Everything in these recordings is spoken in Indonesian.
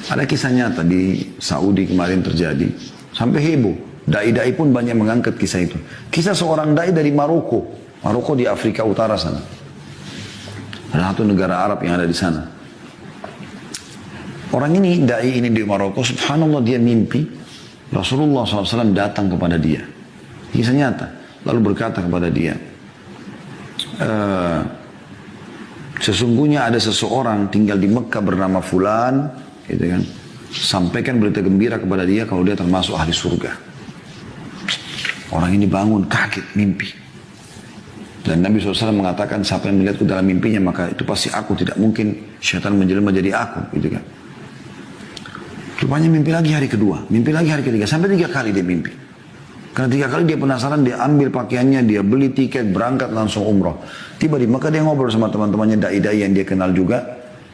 Ada kisah nyata di Saudi kemarin terjadi. Sampai heboh. Dai-dai pun banyak mengangkat kisah itu. Kisah seorang dai dari Maroko. Maroko di Afrika Utara sana. Ada satu negara Arab yang ada di sana. Orang ini, dai ini di Maroko, subhanallah dia mimpi. Rasulullah SAW datang kepada dia. Kisah nyata. Lalu berkata kepada dia, sesungguhnya ada seseorang tinggal di Mekah bernama Fulan, gitu kan. Sampaikan berita gembira kepada dia kalau dia termasuk ahli surga. Orang ini bangun kaget mimpi. Dan Nabi SAW mengatakan siapa yang melihatku dalam mimpinya maka itu pasti aku, tidak mungkin syaitan menjelma jadi aku, gitu kan. Rupanya mimpi lagi hari kedua, mimpi lagi hari ketiga, sampai 3 kali dia mimpi. Karena 3 kali dia penasaran, dia ambil pakaiannya, dia beli tiket, berangkat langsung umroh. Tiba di Mekah dia ngobrol sama teman-temannya dai-dai yang dia kenal juga.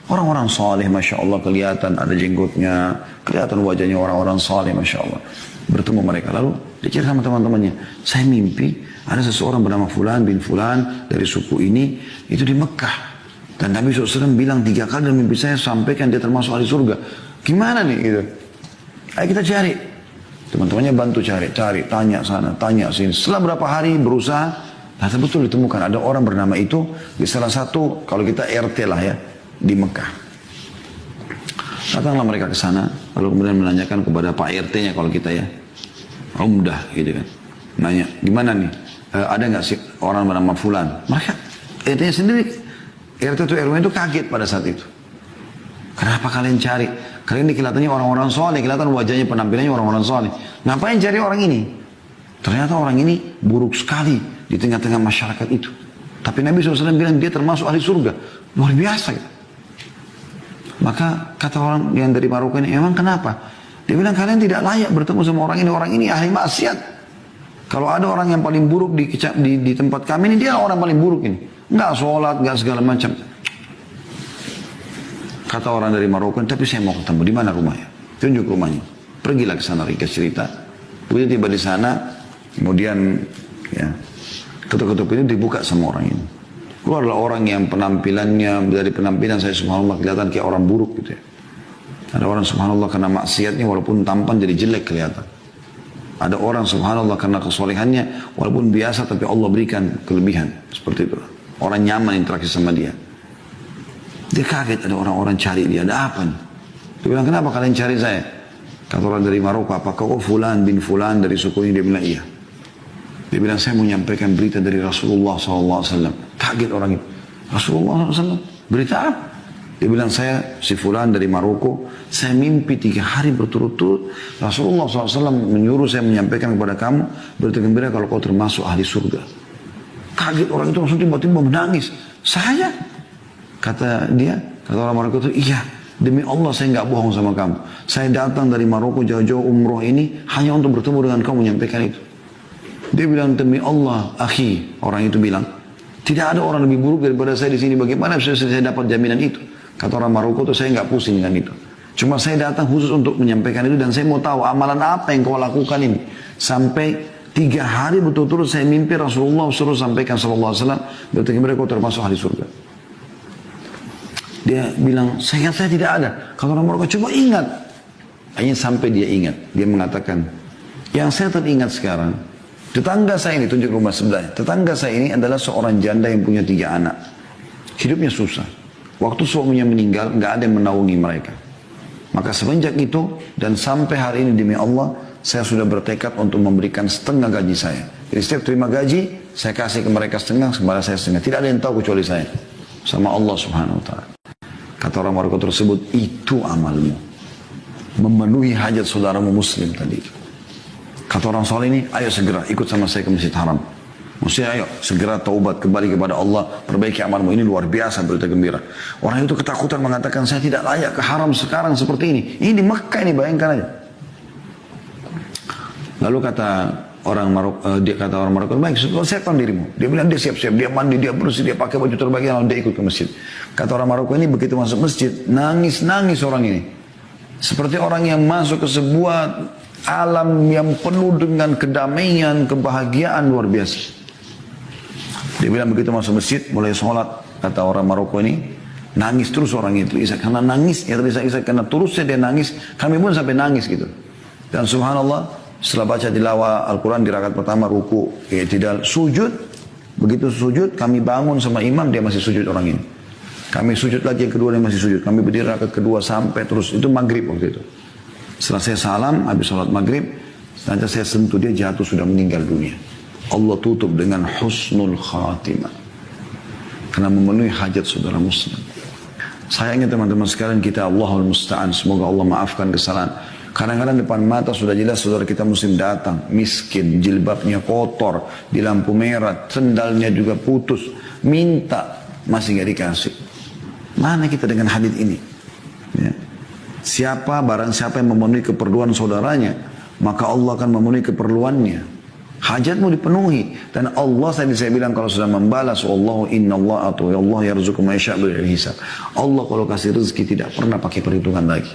Orang-orang saleh, Masya Allah, kelihatan ada jenggotnya, kelihatan wajahnya orang-orang saleh, Masya Allah. Bertemu mereka, lalu dia cerita sama teman-temannya, saya mimpi ada seseorang bernama Fulan bin Fulan dari suku ini, itu di Mekah. Dan Nabi SAW bilang 3 kali dalam mimpi saya, sampaikan dia termasuk ahli surga. Gimana nih gitu? Ayo kita cari. Teman-temannya bantu cari, tanya sana, tanya sini. Setelah berapa hari berusaha, ternyata betul ditemukan ada orang bernama itu di salah satu, kalau kita RT lah ya, di Mekah. Datanglah mereka ke sana, lalu kemudian menanyakan kepada Pak RT-nya kalau kita ya, Umdah gitu kan. Nanya, gimana nih? Ada nggak sih orang bernama Fulan? Mereka RT-nya sendiri, RT itu RW itu kaget pada saat itu. Kenapa kalian cari? Kalian ini kelihatannya orang-orang soleh, kelihatan wajahnya, penampilannya orang-orang soleh. Ngapain cari orang ini? Ternyata orang ini buruk sekali di tengah-tengah masyarakat itu. Tapi Nabi SAW bilang dia termasuk ahli surga. Luar biasa. Gitu. Maka kata orang yang dari Maroko ini, emang kenapa? Dia bilang kalian tidak layak bertemu sama orang ini ahli maksiat. Kalau ada orang yang paling buruk di tempat kami ini, dia orang paling buruk ini. Enggak sholat, enggak segala macam. Kata orang dari Maroko, tapi saya mau ketemu. Di mana rumahnya? Tunjuk rumahnya. Pergilah ke sana, ringkas cerita. Begitu tiba di sana, kemudian ya, ketuk-ketuk ini dibuka sama orang ini. Keluarlah orang yang penampilannya, dari penampilan saya subhanallah kelihatan kayak orang buruk gitu ya. Ada orang subhanallah karena maksiatnya walaupun tampan jadi jelek kelihatan. Ada orang subhanallah karena kesolehannya walaupun biasa tapi Allah berikan kelebihan. Seperti itu. Orang nyaman interaksi sama dia. Dia kaget ada orang-orang cari dia. Ada apa nih? Dia bilang, kenapa kalian cari saya? Kata orang dari Maroko, apakah kau Fulan bin Fulan dari suku ini? Dia bilang, iya. Dia bilang, saya mau menyampaikan berita dari Rasulullah SAW. Kaget orang itu. Rasulullah SAW? Berita apa? Dia bilang, saya si Fulan dari Maroko. Saya mimpi 3 hari berturut-turut. Rasulullah SAW menyuruh saya menyampaikan kepada kamu berita gembira kalau kau termasuk ahli surga. Kaget orang itu langsung tiba-tiba menangis. Saya? Kata dia, kata orang Maroko itu, iya, demi Allah saya nggak bohong sama kamu. Saya datang dari Maroko jauh-jauh umroh ini hanya untuk bertemu dengan kamu menyampaikan itu. Dia bilang, demi Allah, akhi, orang itu bilang, tidak ada orang lebih buruk daripada saya di sini. Bagaimana bisa saya dapat jaminan itu? Kata orang Maroko itu, saya nggak pusing dengan itu. Cuma saya datang khusus untuk menyampaikan itu dan saya mau tahu amalan apa yang kau lakukan ini. Sampai 3 hari betul-betul saya mimpi Rasulullah suruh sampaikan sallallahu alaihi wasallam, berarti mereka termasuk ahli surga. Dia bilang, saya tidak ada. Kalau orang Maroko, coba ingat. Hanya sampai dia ingat. Dia mengatakan, yang saya teringat sekarang, tetangga saya ini, tunjuk rumah sebelahnya. Tetangga saya ini adalah seorang janda yang punya 3 anak. Hidupnya susah. Waktu suaminya meninggal, nggak ada yang menaungi mereka. Maka semenjak itu, dan sampai hari ini demi Allah, saya sudah bertekad untuk memberikan setengah gaji saya. Jadi setiap terima gaji, saya kasih ke mereka setengah, kepada saya setengah. Tidak ada yang tahu kecuali saya. Sama Allah subhanahu wa ta'ala. Kata orang Maroko tersebut, itu amalmu. Memenuhi hajat saudaramu muslim tadi. Kata orang soleh ini, ayo segera ikut sama saya ke Masjid Haram. Maksudnya ayo segera taubat kembali kepada Allah, perbaiki amalmu. Ini luar biasa berita gembira. Orang itu ketakutan mengatakan, saya tidak layak ke haram sekarang seperti ini. Ini di Mekah ini, bayangkan aja. Lalu kata orang Maroko, baik, siapkan dirimu. Dia bilang dia siap-siap, dia mandi, dia bersih, dia pakai baju terbaik, lalu dia ikut ke masjid. Kata orang Maroko ini begitu masuk masjid, nangis-nangis orang ini. Seperti orang yang masuk ke sebuah alam yang penuh dengan kedamaian, kebahagiaan luar biasa. Dia bilang begitu masuk masjid, mulai sholat, kata orang Maroko ini, Nangis terus orang itu, Ishak. Karena nangis, ya Ishak, karena terusnya dia nangis, kami pun sampai nangis gitu. Dan subhanallah, setelah baca tilawah Al-Quran di rakaat pertama, ruku, i'tidal, sujud. Begitu sujud, kami bangun sama imam, dia masih sujud orang ini. Kami sujud lagi, yang kedua dia masih sujud. Kami berdiri rakaat kedua sampai terus. Itu maghrib waktu itu. Setelah saya salam, habis sholat maghrib, nanti saya sentuh dia, jatuh sudah meninggal dunia. Allah tutup dengan husnul khatimah. Karena memenuhi hajat saudara muslim. Saya ingin teman-teman sekalian, kita Allahul Musta'an. Semoga Allah maafkan kesalahan. Kadang-kadang depan mata sudah jelas saudara kita muslim datang. Miskin, jilbabnya kotor, di lampu merah, sendalnya juga putus. Minta, masih gak dikasih. Mana kita dengan hadits ini? Ya. Barang siapa yang memenuhi keperluan saudaranya, maka Allah akan memenuhi keperluannya. Hajatmu dipenuhi. Dan Allah tadi saya bilang kalau sudah membalas, Allahu innallaha atau Allah yarzuqu man yasha'u bighairi hisab. Allah kalau kasih rezeki tidak pernah pakai perhitungan lagi.